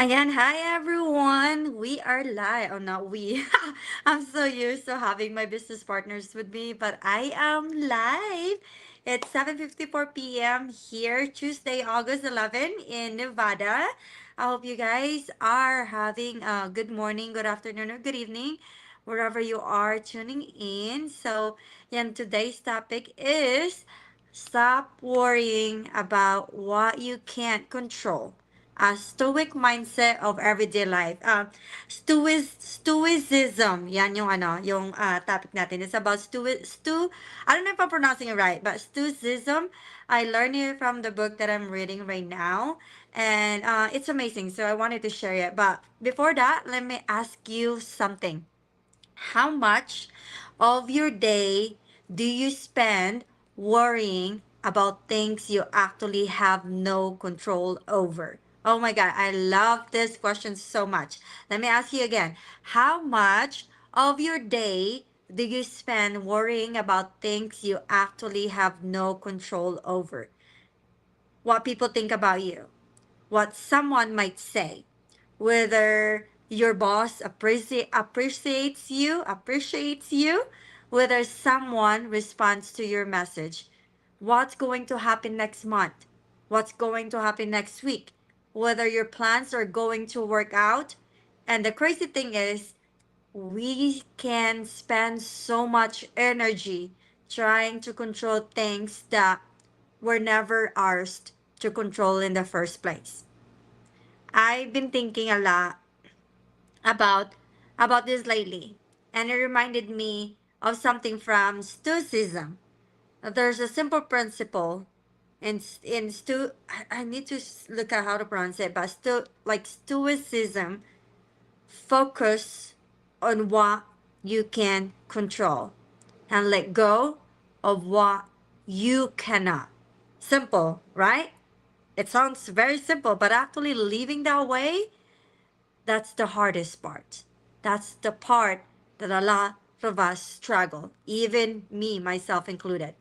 Again, hi everyone. We are live. Oh, not we. I'm so used to having my business partners with me, but I am live. It's 7:54 p.m. here, Tuesday, August 11 in Nevada. I hope you guys are having a good morning, good afternoon, or good evening, wherever you are tuning in. Today's topic is stop worrying about what you can't control, a stoic mindset of everyday life. Stoicism, yan yung topic natin. It's about I don't know if I'm pronouncing it right, but stoicism, I learned it from the book that I'm reading right now. And it's amazing. So I wanted to share it. But before that, let me ask you something. How much of your day do you spend worrying about things you actually have no control over? Oh my God, I love this question so much. Let me ask you again. How much of your day do you spend worrying about things you actually have no control over? What people think about you, what someone might say, whether your boss appreciates you, whether someone responds to your message, what's going to happen next month, what's going to happen next week, whether your plans are going to work out. And the crazy thing is, we can spend so much energy trying to control things that were never ours to control in the first place. I've been thinking a lot about this lately, and it reminded me of something from Stoicism. There's a simple principle in I need to look at how to pronounce it, but Stoicism focus on what you can control and let go of what you cannot. Simple, right? It sounds very simple, but actually living that way, that's the hardest part. That's the part that a lot of us struggle, even me, myself included.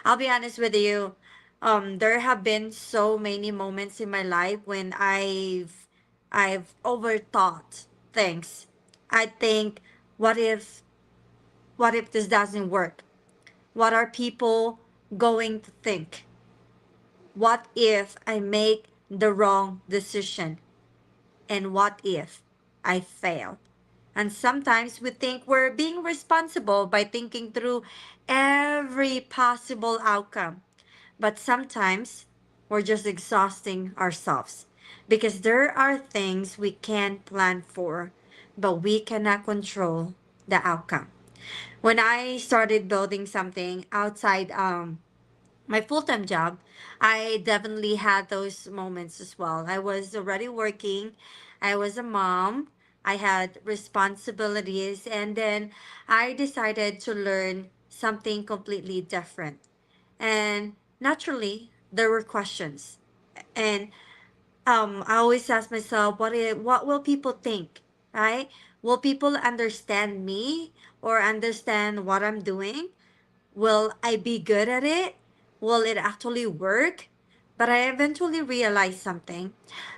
I'll be honest with you. There have been so many moments in my life when I've overthought things. I think, what if this doesn't work? What are people going to think? What if I make the wrong decision? And what if I fail? And sometimes we think we're being responsible by thinking through every possible outcome. But sometimes we're just exhausting ourselves because there are things we can plan for, but we cannot control the outcome. When I started building something outside my full-time job, I definitely had those moments as well. I was already working, I was a mom, I had responsibilities, and then I decided to learn something completely different. And naturally, there were questions. And I always ask myself, what will people think, right? Will people understand me or understand what I'm doing? Will I be good at it? Will it actually work? But I eventually realized something.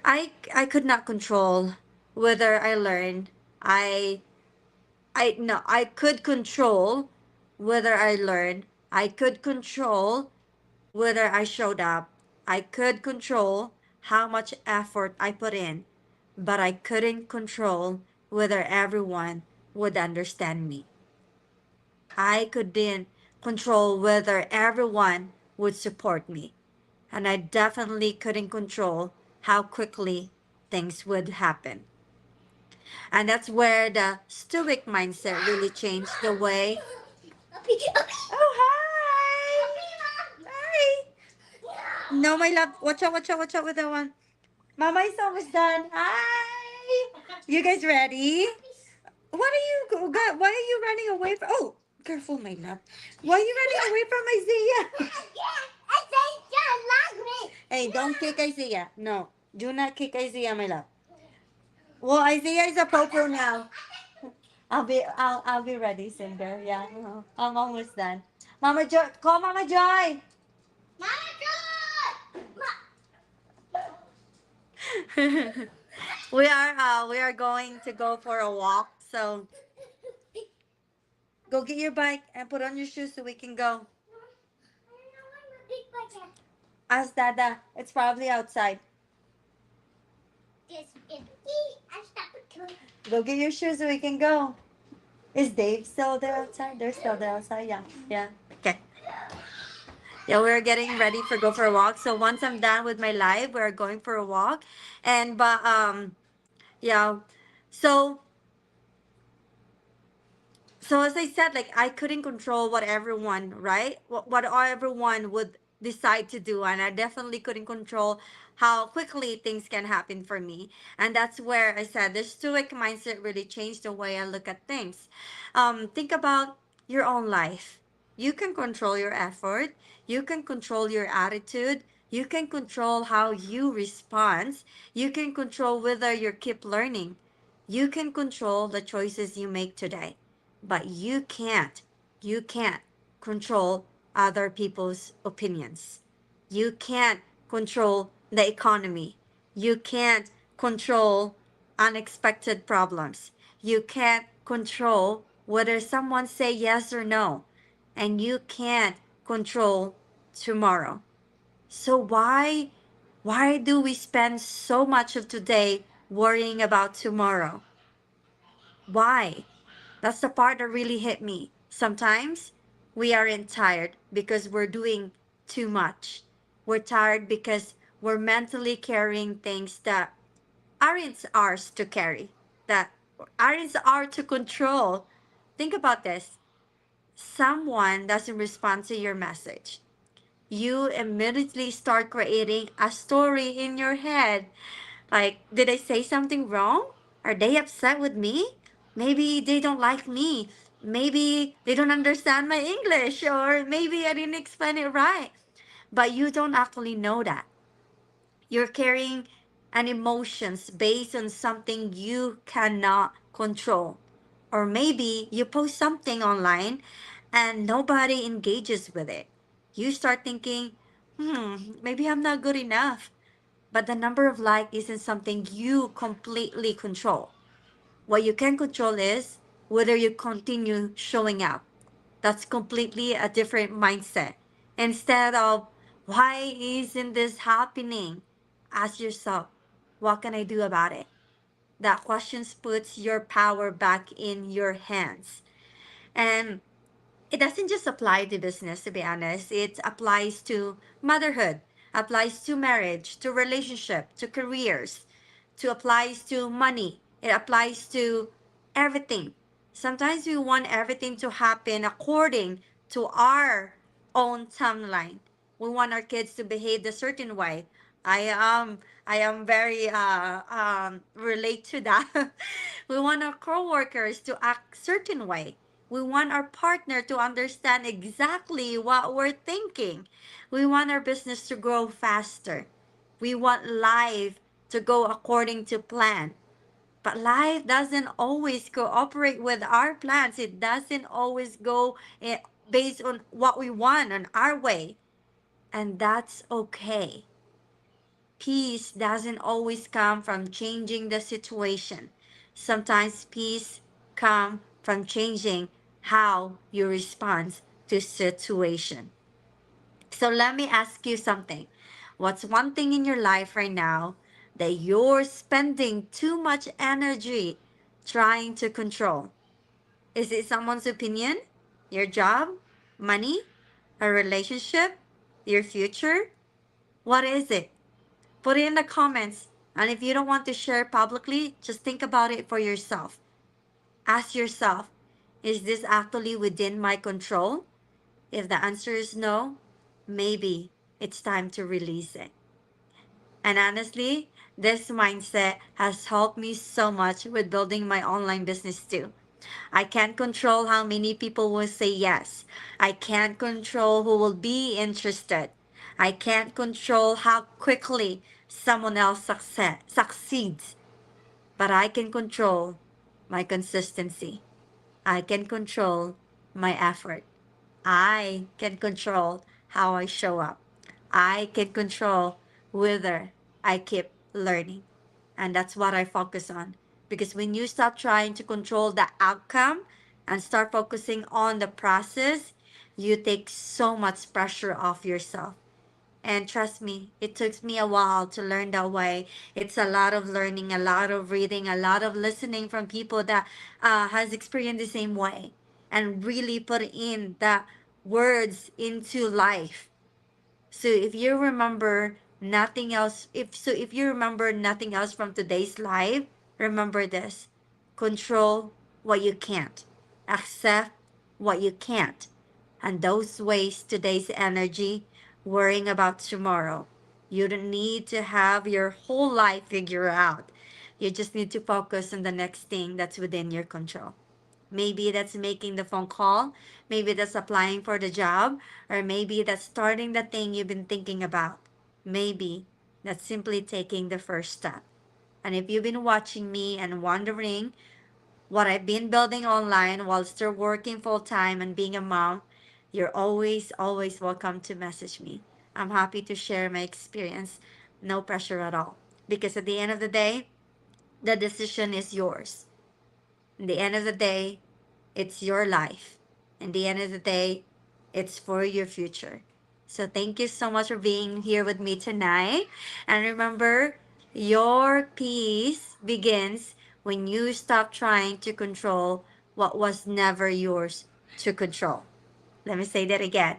I could not control whether I learned. I no, I could control whether I learned. I could control whether I showed up. I could control how much effort I put in, but I couldn't control whether everyone would understand me. I couldn't control whether everyone would support me. And I definitely couldn't control how quickly things would happen. And that's where the Stoic mindset really changed the way. Oh, hi! Hi! No, my love. Watch out with that one. Mama is almost done. Hi! You guys ready? What are why are you running away from? Oh, careful, my love. Why are you running away from Isaiah? Hey, don't kick Isaiah. No, do not kick Isaiah, my love. Well, Isaiah is a popo now. I'll be ready, Cinder. Yeah, I'm almost done. Mama Joy, call Mama Joy. we are going to go for a walk. So go get your bike and put on your shoes so we can go. Ask Dada. It's probably outside. Go get your shoes so we can go. Is Dave still there outside? They're still there outside. Yeah. Yeah. Okay. Yeah, we're getting ready for go for a walk. So once I'm done with my live, we're going for a walk. And but yeah. So so as I said, like I couldn't control what everyone, right? What everyone would decide to do, and I definitely couldn't control how quickly things can happen for me. And that's where I said the Stoic mindset really changed the way I look at things. Think about your own life. You can control your effort. You can control your attitude. You can control how you respond. You can control whether you keep learning. You can control the choices you make today, but you can't control other people's opinions. You can't control the economy. You can't control unexpected problems. You can't control whether someone say yes or no, and you can't control tomorrow. So why do we spend so much of today worrying about tomorrow? Why? That's the part that really hit me. Sometimes we aren't tired because we're doing too much. We're tired because we're mentally carrying things that aren't ours to carry, that aren't ours to control. Think about this. Someone doesn't respond to your message. You immediately start creating a story in your head. Like, did I say something wrong? Are they upset with me? Maybe they don't like me. Maybe they don't understand my English, or maybe I didn't explain it right. But you don't actually know that. You're carrying an emotions based on something you cannot control. Or maybe you post something online and nobody engages with it. You start thinking, maybe I'm not good enough. But the number of likes isn't something you completely control. What you can control is whether you continue showing up. That's completely a different mindset. Instead of, why isn't this happening? Ask yourself, what can I do about it? That question puts your power back in your hands. And it doesn't just apply to business, to be honest. It applies to motherhood, applies to marriage, to relationship, to careers, to applies to money. It applies to everything. Sometimes we want everything to happen according to our own timeline. We want our kids to behave a certain way. I am very relate to that. We want our coworkers to act certain way. We want our partner to understand exactly what we're thinking. We want our business to grow faster. We want life to go according to plan. But life doesn't always cooperate with our plans. It doesn't always go based on what we want on our way. And that's okay. Peace doesn't always come from changing the situation. Sometimes peace comes from changing how you respond to situation. So let me ask you something. What's one thing in your life right now that you're spending too much energy trying to control? Is it someone's opinion? Your job? Money? A relationship? Your future? What is it? Put it in the comments. And if you don't want to share publicly, just think about it for yourself. Ask yourself, is this actually within my control? If the answer is no, maybe it's time to release it. And honestly, this mindset has helped me so much with building my online business too. I can't control how many people will say yes. I can't control who will be interested. I can't control how quickly someone else succeeds. But I can control my consistency. I can control my effort. I can control how I show up. I can control whether I keep learning. And that's what I focus on. Because when you stop trying to control the outcome and start focusing on the process, you take so much pressure off yourself. And trust me, it took me a while to learn that way. It's a lot of learning, a lot of reading, a lot of listening from people that has experienced the same way, and really put in the words into life. So if you remember nothing else, if you remember nothing else from today's life, remember this. Control what you can't. Accept what you can't. And those waste today's energy worrying about tomorrow. You don't need to have your whole life figured out. You just need to focus on the next thing that's within your control. Maybe that's making the phone call. Maybe that's applying for the job. Or maybe that's starting the thing you've been thinking about. Maybe that's simply taking the first step. And if you've been watching me and wondering what I've been building online while still working full time and being a mom, you're always, always welcome to message me. I'm happy to share my experience. No pressure at all. Because at the end of the day, the decision is yours. In the end of the day, it's your life. In the end of the day, it's for your future. So thank you so much for being here with me tonight. And remember, your peace begins when you stop trying to control what was never yours to control. Let me say that again.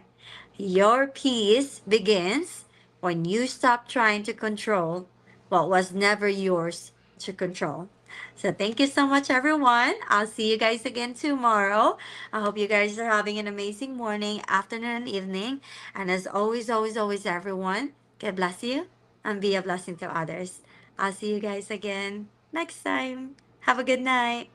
Your peace begins when you stop trying to control what was never yours to control. So, thank you so much, everyone. I'll see you guys again tomorrow. I hope you guys are having an amazing morning, afternoon, and evening. And as always, always, always, everyone, God bless you and be a blessing to others. I'll see you guys again next time. Have a good night.